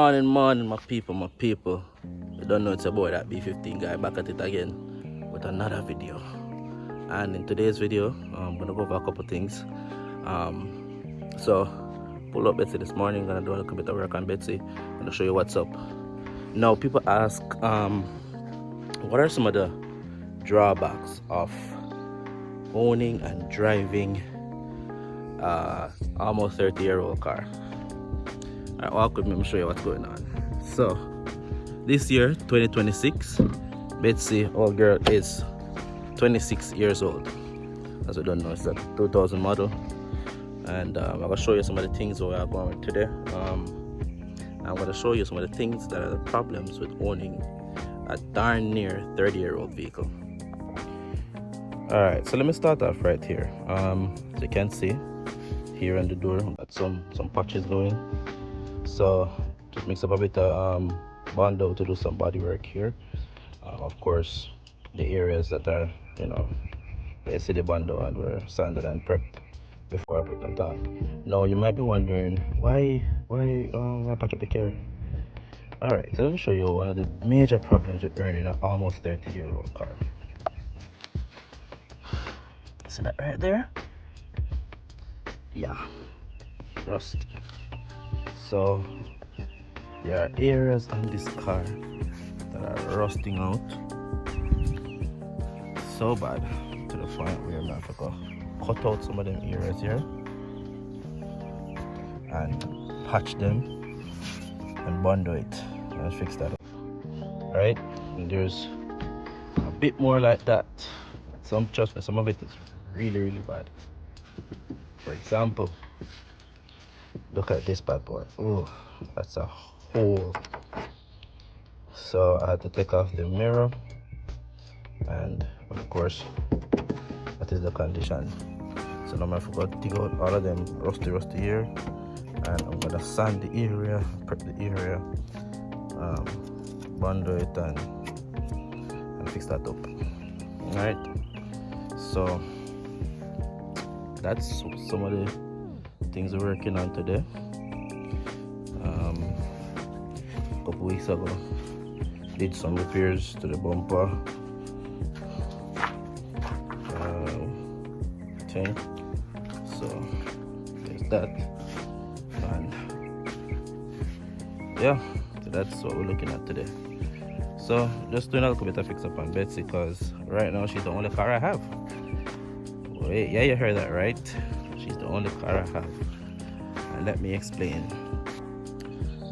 Morning, my people. You don't know it's a boy, that B15 guy, back at it again with another video. And in today's video, I'm gonna go over a couple things. So pull up Betsy this morning, gonna do a little bit of work on Betsy. Gonna show you what's up. Now, people ask, what are some of the drawbacks of owning and driving almost 30-year-old car? Alright, walk with me, let me show you what's going on. So this year, 2026, Betsy, old girl, is 26 years old. As you don't know, it's a 2000 model. And I'm going to show you some of the things we are going with today. I'm going to show you some of the things that are the problems with owning a darn near 30-year-old vehicle. Alright, so let me start off right here. As you can see, here on the door, got some patches going. So just mix up a bit of bondo to do some body work here. Of course, the areas that are, they see the bondo and were sanded and prepped before I put them down. Now you might be wondering why I pack up the car. Alright, so let me show you one of the major problems with owning an almost 30-year-old car. See that right there? Yeah, rust. So there are areas on this car that are rusting out so bad to the point where I'm going to cut out some of them areas here and patch them and bondo it and fix that up. Alright, and there's a bit more like that. Trust me, some of it is really bad. For example, look at this bad boy. Oh, that's a hole. So I had to take off the mirror, and of course that is the condition. So now I forgot to dig out all of them rusty here, and I'm gonna sand the area, prep the area, bondo it and fix that up. Alright, so that's some of the things we're working on today. A couple weeks ago, did some repairs to the bumper. Okay, so there's that, and yeah, so that's what we're looking at today. So just doing a little bit of fix up on Betsy, because right now she's the only car I have. Wait, yeah, you heard that right. She's the only car I have. And let me explain.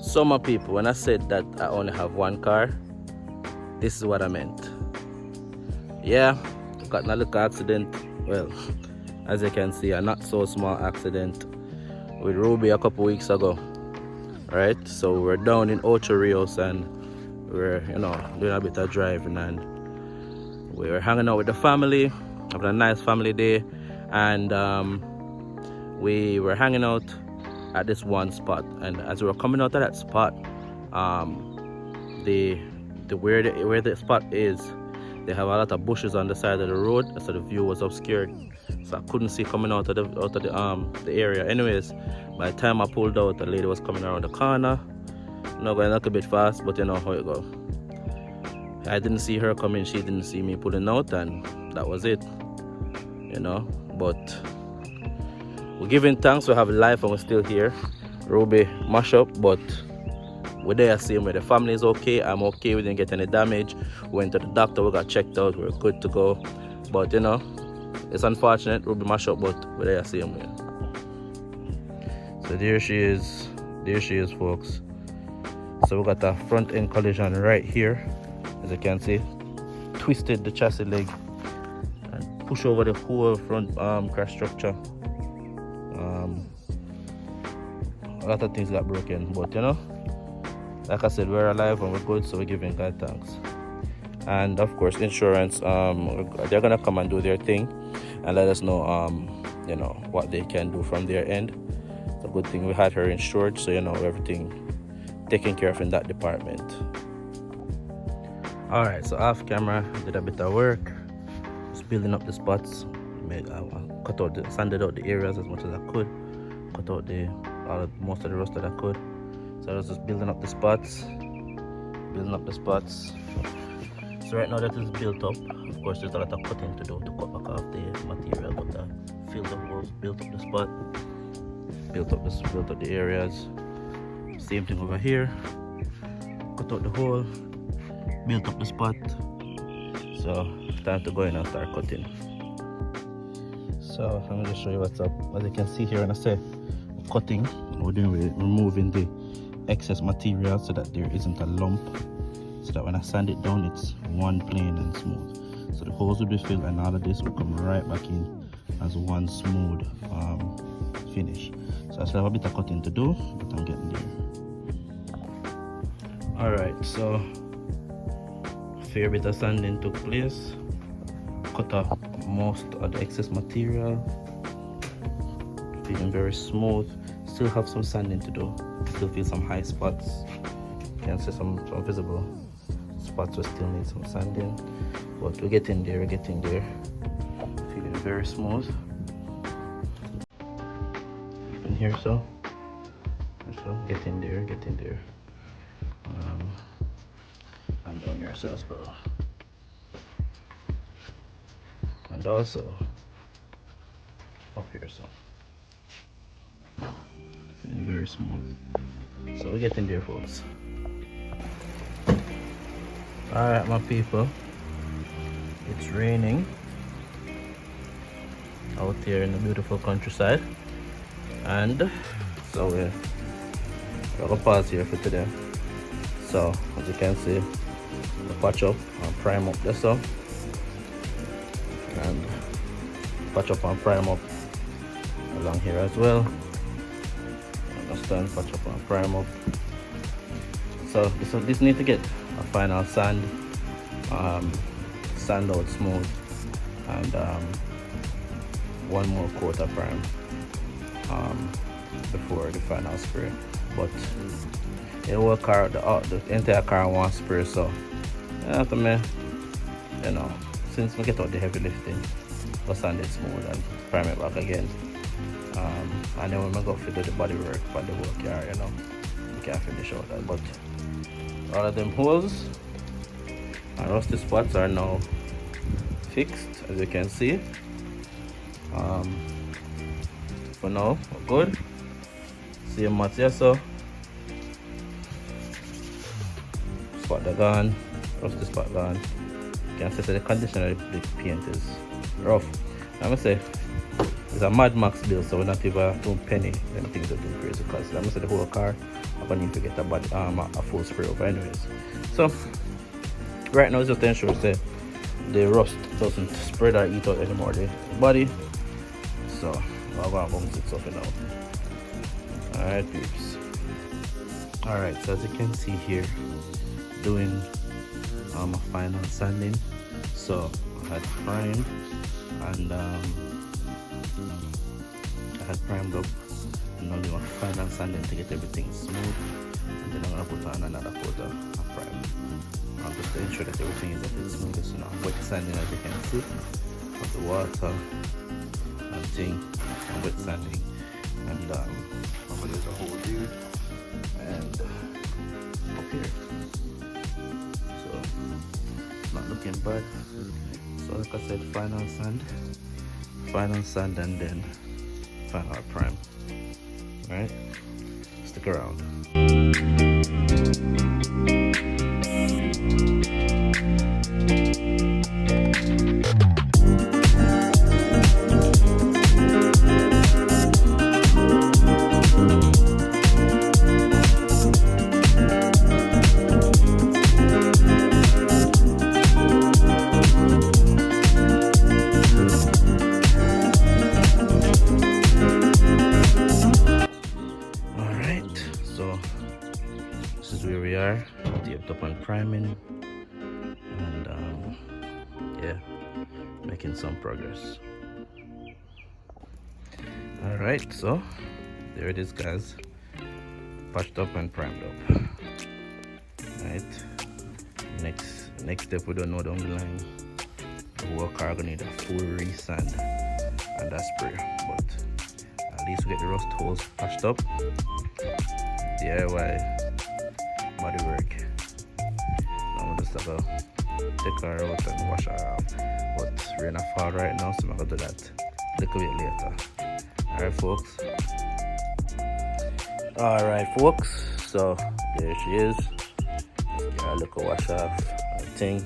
So my people, when I said that I only have one car, this is what I meant. Yeah, got a little accident. Well, as you can see, a not so small accident with Ruby a couple weeks ago. Right? So we're down in Ocho Rios and we're, doing a bit of driving, and we were hanging out with the family, having a nice family day, and we were hanging out at this one spot. And as we were coming out of that spot, where the spot is, they have a lot of bushes on the side of the road, so the view was obscured, so I couldn't see coming out of the area. Anyways, by the time I pulled out, the lady was coming around the corner. Not going a little bit fast, but you know how it goes. I didn't see her coming, she didn't see me pulling out, and that was it. But we're giving thanks, we have life and we're still here. Ruby mash up, but we're there same way. The family is okay, I'm okay, we didn't get any damage. We went to the doctor, we got checked out, we're good to go. But it's unfortunate, Ruby mash up, but we're there same way. So there she is, folks. So we got a front end collision right here, as you can see. Twisted the chassis leg and push over the whole front crash structure. A lot of things got broken, but like I said, we're alive and we're good, so we're giving God thanks. And of course, insurance, they're gonna come and do their thing and let us know what they can do from their end. It's a good thing we had her insured, so everything taken care of in that department. Alright, so off camera, did a bit of work, just building up the spots. Sanded out the areas as much as I could, cut out most of the rust that I could. So I was just building up the spots. So right now that is built up. Of course, there's a lot of cutting to do to cut back off the material, but filled up holes, built up the spot, built up the areas. Same thing over here. Cut out the hole, built up the spot. So time to go in and start cutting. So let me just show you what's up. As you can see here, when I say cutting, we're removing the excess material so that there isn't a lump, so that when I sand it down it's one plane and smooth. So the holes will be filled and all of this will come right back in as one smooth finish. So I still have a bit of cutting to do, but I'm getting there. Alright, so a fair bit of sanding took place. Cut off most of the excess material. Feeling very smooth. Still have some sanding to do. Still feel some high spots. You can see some visible spots will still need some sanding. But we're getting there, Feeling very smooth. In here, so getting there. And down here as well. And also up here, so feeling very smooth. So we're getting there, folks. Alright, my people, it's raining out here in the beautiful countryside, and so we're gonna pause here for today. So as you can see, the patch up and prime up this up, and patch up and prime up along here as well. Understand, patch up and prime up. So this need to get a final sand, sand out smooth, and one more coat of prime before the final spray. But the whole car, the entire car wants spray, so after me, you know, since we get out the heavy lifting, we'll sand it smooth and prime it back again. And then when we go to do the body work for the whole car, you know, we can finish out that. But all of them holes and rusty spots are now fixed, as you can see. For now, we're good. Same mats here, so spot are gone, rusty spot gone. You can see that the condition of the paint is rough. I'm gonna say it's a Mad Max build, so we're not even too penny. Them things are too crazy, because I'm gonna say the whole car I'm gonna need to get a full spray over anyways. So right now it's just to ensure that the rust doesn't spread or eat out anymore the body. So I'm gonna bounce it up now. Alright, peeps. Alright, so as you can see here, doing a final sanding. So I had primed and I had primed up, and now we want final sanding to get everything smooth, and then I'm gonna put on another coat of prime just to ensure that everything is at its smoothest. You know, wet sanding, as you can see, of the water and thing, and wet sanding, and there's a hole here and up here, so it's not looking bad. So like I said, final sand and then final prime. Alright, stick around. Taped up on priming, and yeah, making some progress. All right, so there it is, guys, patched up and primed up. Right, next step, we don't know down the line, the whole car gonna need a full resand and a spray, but at least we get the rust holes patched up. DIY bodywork. I'm just have to take her out and wash her off. But it's rain and fall right now, so I'm gonna do that a little bit later. Alright folks. Alright folks, so there she is. Let's get her a little wash off her thing.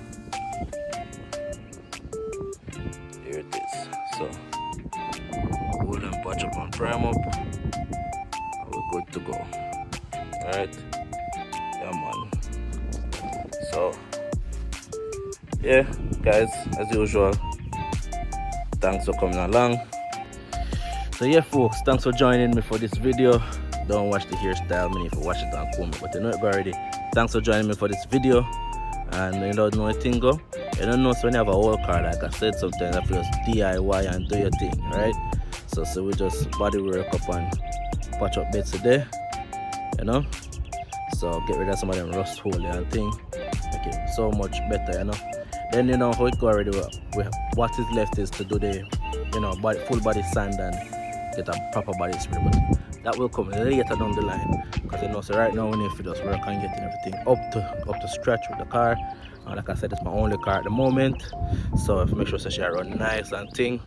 Here it is. So hold and patch up and prime up. And we're good to go. Alright. Yeah man. So yeah guys, as usual, thanks for coming along. So yeah folks, thanks for joining me for this video. Don't watch the hairstyle, I mean if you watch it on comb, but you know it already. Thanks for joining me for this video. And you don't know a thing go. You don't know, so when you have a whole car, like I said, sometimes I feel DIY and do your thing, right? So we just body work up and patch up Betsy there, you know. So get rid of some of them rust hole and thing. Make it so much better, you know. Then you know how it go already. What is left is to do the, you know, full body sand and get a proper body spray. But that will come later down the line, because you know, so right now we need to just work on getting everything up to scratch with the car. Like I said, it's my only car at the moment, so I have to make sure so she run nice and thing.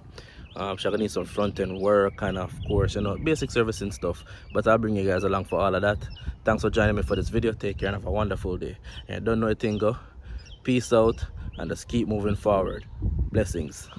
She's gonna need some front end work and of course, you know, basic servicing stuff. But I'll bring you guys along for all of that. Thanks for joining me for this video. Take care and have a wonderful day. And don't know a thing go. Peace out and just keep moving forward. Blessings.